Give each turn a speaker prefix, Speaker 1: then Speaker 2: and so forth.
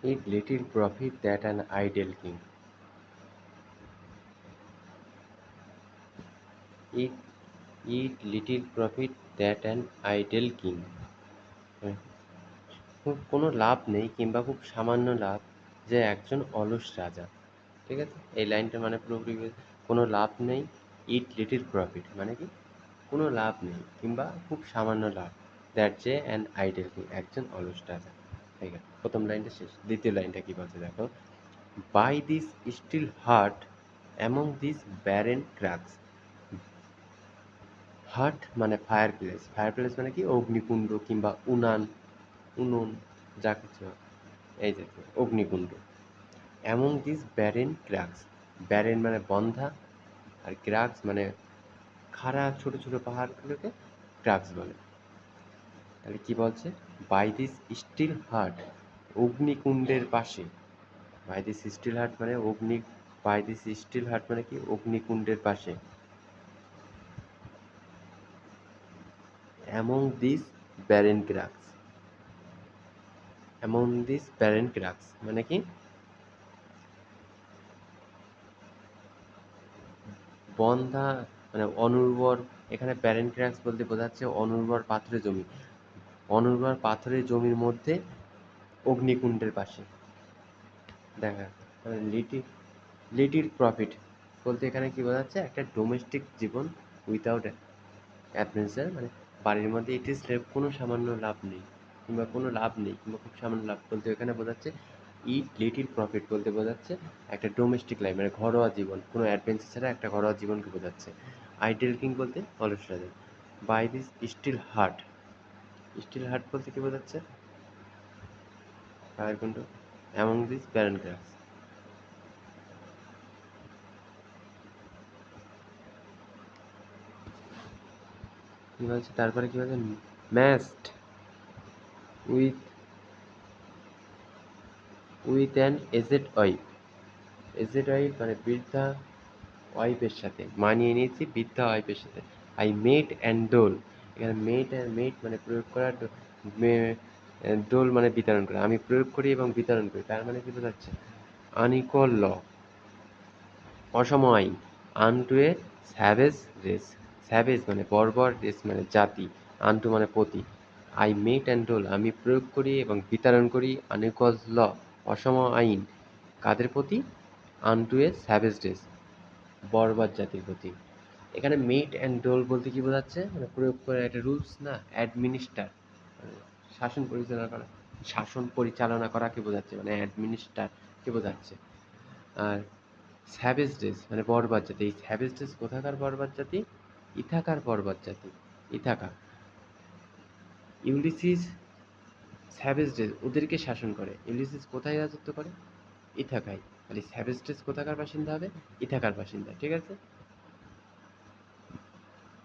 Speaker 1: It little profit that an idle king. It little profit that an idle king. হ্যাঁ, কোনো লাভ নেই কিংবা খুব সামান্য লাভ যে একজন অলস রাজা। ঠিক আছে, এই লাইনটা মানে পুরোপুরি কোনো লাভ নেই। ইট লিটিল প্রফিট মানে কি কোনো লাভ নেই কিংবা খুব সামান্য লাভ, দ্যাট যে অ্যান আইডেল কিং একজন অলস রাজা। ঠিক আছে, প্রথম লাইনটা শেষ। দ্বিতীয় লাইনটা কি বলছে দেখো, by this still hearth among this barren crags. Hearth মানে ফায়ার প্লেস, ফায়ার প্লেস মানে কি অগ্নিকুণ্ড কিংবা উনুন যা কিছু এই জাতীয় অগ্নিকুণ্ড। Among this barren crags, barren মানে বন্ধা, আর ক্র্যাকস মানে খাড়া ছোট ছোট পাহাড়গুলোকে ক্র্যাকস বলে। তাহলে কি বলছে, বাই দিস স্টিল হার্ট, অগ্নিকুণ্ডের পাশে। বাই দিস স্টিল হার্ট মানে বাই দিস স্টিল হার্ট মানে কি অগ্নিকুণ্ডের পাশে। Among this barren cracks, among this barren cracks মানে কি বন্ধা মানে অনুর্বর। এখানে ব্যারেন ক্র্যাকস বলতে বোঝাচ্ছে অনুর্বর পাথুরে জমি, অনুর্বর পাথুরে জমির মধ্যে অগ্নিকুণ্ডের পাশে। দেখা লিটিল লিটিল প্রফিট বলতে এখানে কি বোঝাচ্ছে, একটা ডোমেস্টিক জীবন উইথাউট অ্যাডভেঞ্চার, মানে বাড়ির মধ্যে ইট ইজ কোনো সামান্য লাভ নেই কিংবা কোনো লাভ নেই কিংবা খুব সামান্য লাভ বলতে এখানে বোঝাচ্ছে। ইট লিটিল প্রফিট বলতে বোঝাচ্ছে একটা ডোমেস্টিক লাইফ মানে ঘরোয়া জীবন, কোনো অ্যাডভেঞ্চার ছাড়া একটা ঘরোয়া জীবনকে বোঝাচ্ছে। আইডেল কিং বলতে অলস রাজা। By this still hearth, still hearth বলতে কি বোঝাচ্ছে, ফায়ার কুণ্ড। অ্যামং দিস ব্যারন গ্রাস, কি বলছে তারপরে কি বলছে, matched with an aged wife. Aged wife মানে বৃদ্ধা ওয়াইফের সাথে, মানিয়ে নিয়েছি বৃদ্ধা ওয়াইফের সাথে। আই মেড অ্যান্ড ডোল, এখানে মেড মানে প্রয়োগ করা, ডোল মানে বিতরণ করা। আমি প্রয়োগ করি এবং বিতরণ করি, তার মানে কি বোঝাচ্ছে, আনইকুয়াল ল, অসম আইন। আনটু এ স্যাভেজ রেস, স্যাভেজ মানে বর্বর, রেস মানে জাতি, আনটু মানে প্রতি। আই মেড অ্যান্ড ডোল আমি প্রয়োগ করি এবং বিতরণ করি, আনইকুয়াল ল অসম আইন, কাদের প্রতি, আনটু এ স্যাভেজ রেস বর্বর জাতির প্রতি। এখানে মেড অ্যান্ড ডোল বলতে কি বোঝাচ্ছে, মানে প্রয়োগ করে একটা রুলস না, অ্যাডমিনিস্টার মানে শাসন পরিচালনা করা, শাসন পরিচালনা করাকে বোঝাচ্ছে, মানে অ্যাডমিনিস্টারকে বোঝাচ্ছে। আর স্যাভেজ ডেজ মানে বর্বর জাতি, এই স্যাভেজ ডেজ কোথাকার বর্বর জাতি, ইথাকার বর্বর জাতি, ইথাকা। ইউলিসিস স্যাভেজ ডেজ ওদেরকে শাসন করে, ইউলিসিস কোথায় রাজত্ব করে, ইথাকায়। তাহলে স্যাভেজ ডেজ কোথাকার বাসিন্দা হবে, ইথাকার বাসিন্দা। ঠিক আছে।